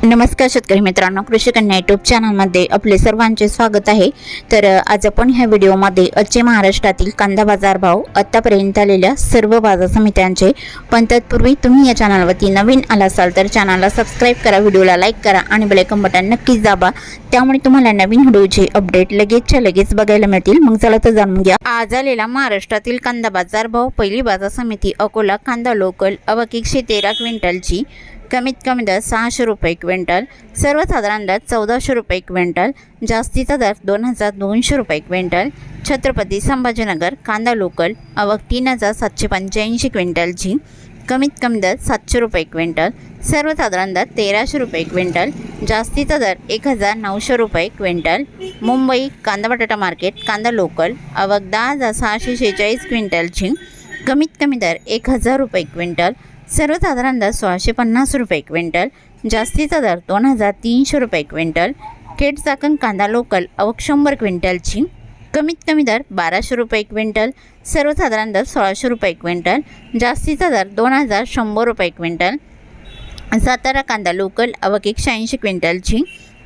नमस्कार शेतकरी मित्रांनो, कृषी कन्या यूट्यूब चॅनलमध्ये आपले सर्वांचे स्वागत आहे। तर आज आपण ह्या व्हिडिओमध्ये आजचे महाराष्ट्रातील कांदा बाजार भाव, आतापर्यंत आलेल्या सर्व बाजार समित्यांचे, पण तत्पूर्वी तुम्ही या चॅनलवरती नवीन आला असाल तर चॅनलला सबस्क्राइब करा, व्हिडिओला लाईक करा आणि बेल आयकॉन बटन नक्कीच दाबा, त्यामुळे तुम्हाला नवीन व्हिडिओचे अपडेट लगेचच्या लगेच बघायला मिळतील। मग चला तर जाणून घ्या आज आलेला महाराष्ट्रातील कांदा बाजार भाव। पहिली बाजार समिती अकोला, कांदा लोकल आवक 113 क्विंटलची, कमीत कमी दर 600 रुपये क्विंटल, सर्वसाधारण दर 1400 रुपये क्विंटल, जास्तीचा दर 2200 रुपये क्विंटल। छत्रपती संभाजीनगर कांदा लोकल आवक 3785 क्विंटलची, कमीत कमी दर 700 रुपये क्विंटल, सर्वसाधारण दर 1300 रुपये क्विंटल, जास्तीचा दर 1900 रुपये क्विंटल। मुंबई कांदा बटाटा मार्केट कांदा लोकल आवक 10646 क्विंटलची, कमीत कमी दर 1000 रुपये क्विंटल, सर्वसाधारण दर 1650 रुपये क्विंटल, जास्तीचा दर 2300 रुपये क्विंटल। खेड चाकण कांदा लोकल आवक 100 क्विंटलची, कमीत कमी दर 1200 रुपये क्विंटल, सर्वसाधारण दर 1600 रुपये क्विंटल, जास्तीचा दर 2100 रुपये क्विंटल। सातारा कांदा लोकल आवक 180 क्विंटलची,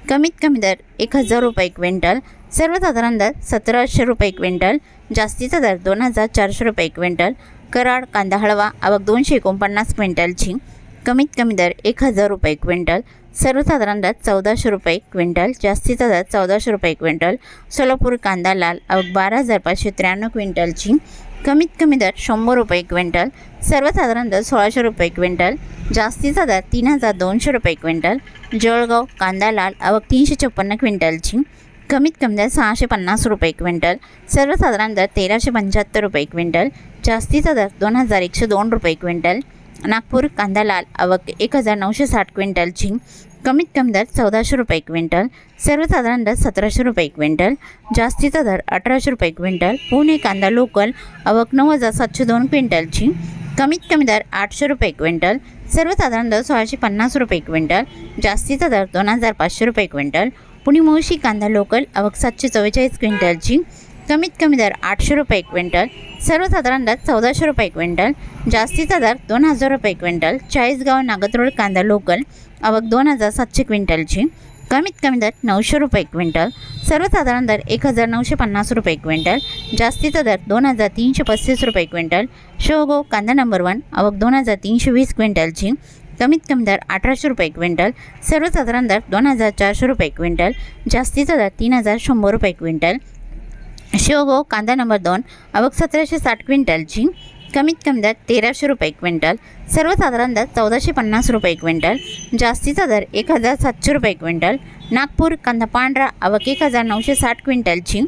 कमीत कमी दर 1000 रुपये क्विंटल, सर्वसाधारण दर 1700 रुपये क्विंटल, जास्तीचा दर 2400 रुपये क्विंटल। कराड कांदा हळवा आवक 249 क्विंटलची, कमीत कमी दर 1000 रुपये क्विंटल, सर्वसाधारण दर 1400 रुपये क्विंटल, जास्तीचा दर 1400 रुपये क्विंटल। सोलापूर कांदा लाल आवक 12593 क्विंटलची, कमीत कमी दर 100 रुपये क्विंटल, सर्वसाधारण दर 1600 रुपये क्विंटल, जास्तीचा दर 3200 रुपये क्विंटल। जळगाव कांदा लाल आवक 356 क्विंटलची, कमीत कमी दर 650 रुपये क्विंटल, सर्वसाधारण दर 1375 रुपये क्विंटल, जास्तीचा दर 2102 रुपये क्विंटल। नागपूर कांदा लाल आवक 1960 क्विंटलची, कमीत कमी दर 1400 रुपये क्विंटल, सर्वसाधारण दर 1700 रुपये क्विंटल, जास्तीचा दर 1800 रुपये क्विंटल। पुणे कांदा लोकल आवक 9702 क्विंटलची, कमीत कमी दर 800 रुपये क्विंटल, सर्वसाधारण दर 1650 रुपये क्विंटल, जास्तीचा दर 2500 रुपये क्विंटल। पुणे मुळशी कांदा लोकल आवक 744 क्विंटलची, कमीत कमी दर 800 रुपये क्विंटल, सर्वसाधारण दर 1400 रुपये क्विंटल, जास्तीचा दर 2000 रुपये क्विंटल। चाळीसगाव नागतरोड कांदा लोकल आवक 2700 क्विंटलची, कमीत कमी दर 900 रुपये क्विंटल, सर्वसाधारण दर 1950 रुपये क्विंटल, जास्तीचा दर 2335 रुपये क्विंटल। शेवगाव कांदा नंबर 1 आवक 2320 क्विंटलची, कमीत कमी दर 1800 रुपये क्विंटल, सर्वसाधारण दर 2400 रुपये क्विंटल, जास्तीचा दर 3100 रुपये क्विंटल। शेवगाव कांदा नंबर 2 आवक 1760 क्विंटलची, कमीत कमी दर 1300 रुपये क्विंटल, सर्वसाधारण दर 1450 रुपये क्विंटल, जास्तीचा दर 1700 रुपये क्विंटल। नागपूर कांदा पांढरा आवक 1960 क्विंटलची,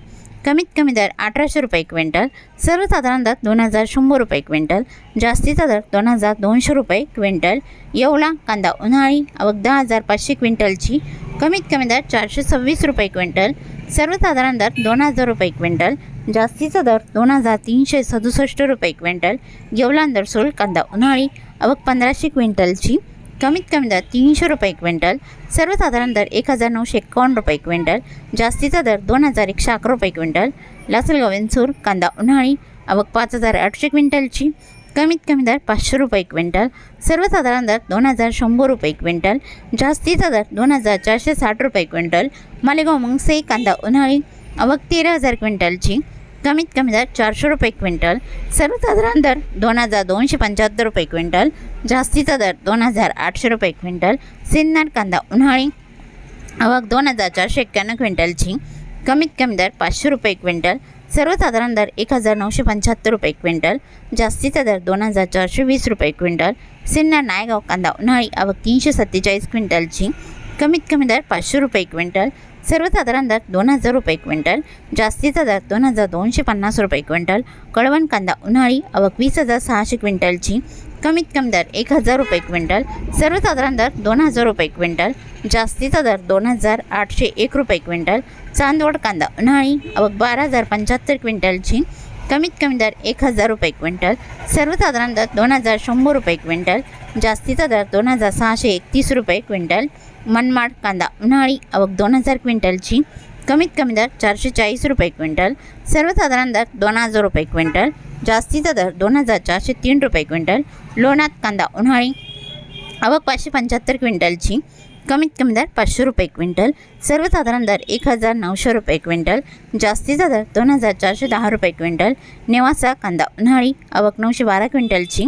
कमीत कमी दर 1800 रुपये क्विंटल, सर्वसाधारण दर 2100 रुपये क्विंटल, जास्तीचा दर 2200 रुपये क्विंटल। येवला कांदा उन्हाळी आवक 10500 क्विंटलची, कमीत कमी दर 426 रुपये क्विंटल, सर्वसाधारण दर 2000 रुपये क्विंटल, जास्तीचा दर 2367 रुपये क्विंटल। येवला अंदरसोल कांदा उन्हाळी आवक 1500 क्विंटलची, कमीत कमी दर 300 रुपये क्विंटल, सर्वसाधारण दर 1951 रुपये क्विंटल, जास्तीचा दर 2111 रुपये क्विंटल। लासलगाव विंचूर कांदा उन्हाळी आवक 5800 क्विंटलची, कमीत कमी दर 500 रुपये क्विंटल, सर्वसाधारण दर 2100 रुपये क्विंटल, जास्तीचा दर 2460 रुपये क्विंटल। मालेगाव मुंगसे कांदा उन्हाळी आवक 13000 क्विंटलची, कमीत कमी दर 400 रुपये क्विंटल, सर्वसाधारण दर 2275 रुपये क्विंटल, जास्तीचा दर 2800 रुपये क्विंटल। सिन्नर कांदा उन्हाळी आवक 2491 क्विंटलची, कमीत कमी दर 500 रुपये क्विंटल, सर्वसाधारण दर 1975 रुपये क्विंटल, जास्तीचा दर 2420 रुपये क्विंटल। सिन्नर नायगाव कांदा उन्हाळी आवक 347 क्विंटलची, कमीत कमी दर 500 रुपये क्विंटल, सर्वसाधारण दर 2000 रुपये क्विंटल, जास्तीचा दर 2250 रुपये क्विंटल। कळवण कांदा उन्हाळी आवक 20600 क्विंटलची, कमीत कमी दर 1000 रुपये क्विंटल, सर्वसाधारण दर 2000 रुपये क्विंटल, जास्तीचा दर 2801 रुपये क्विंटल। चांदवड कांदा उन्हाळी आवक 12075 क्विंटलची, कमीत कमी दर 1000 रुपये क्विंटल, सर्वसाधारण दर 2100 रुपये क्विंटल, जास्तीचा दर 2631 रुपये क्विंटल। मनमाड कांदा उन्हाळी आवक 2000 क्विंटलची, कमीत कमी दर 440 रुपये क्विंटल, सर्वसाधारण दर 2000 रुपये क्विंटल, जास्तीचा दर 2403 रुपये क्विंटल। लोणात कांदा उन्हाळी आवक 575 क्विंटलची, कमीत कमी दर 500 रुपये क्विंटल, सर्वसाधारण दर 1900 रुपये क्विंटल, जास्तीचा दर 2410 रुपये क्विंटल। नेवासा कांदा उन्हाळी आवक 912 क्विंटलची,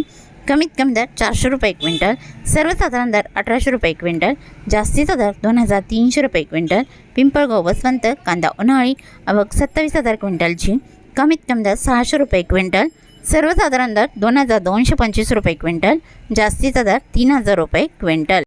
कमीत कमी दर 400 रुपये क्विंटल, सर्वसाधारण दर 1800 रुपये क्विंटल, जास्तीचा दर 2300 रुपये क्विंटल। पिंपळगाव वसंत कांदा उन्हाळी आवक 27000 क्विंटलची, कमीत कमी दर 600 रुपये क्विंटल, सर्वसाधारण दर 2225 रुपये क्विंटल, जास्तीचा दर 3000 रुपये क्विंटल।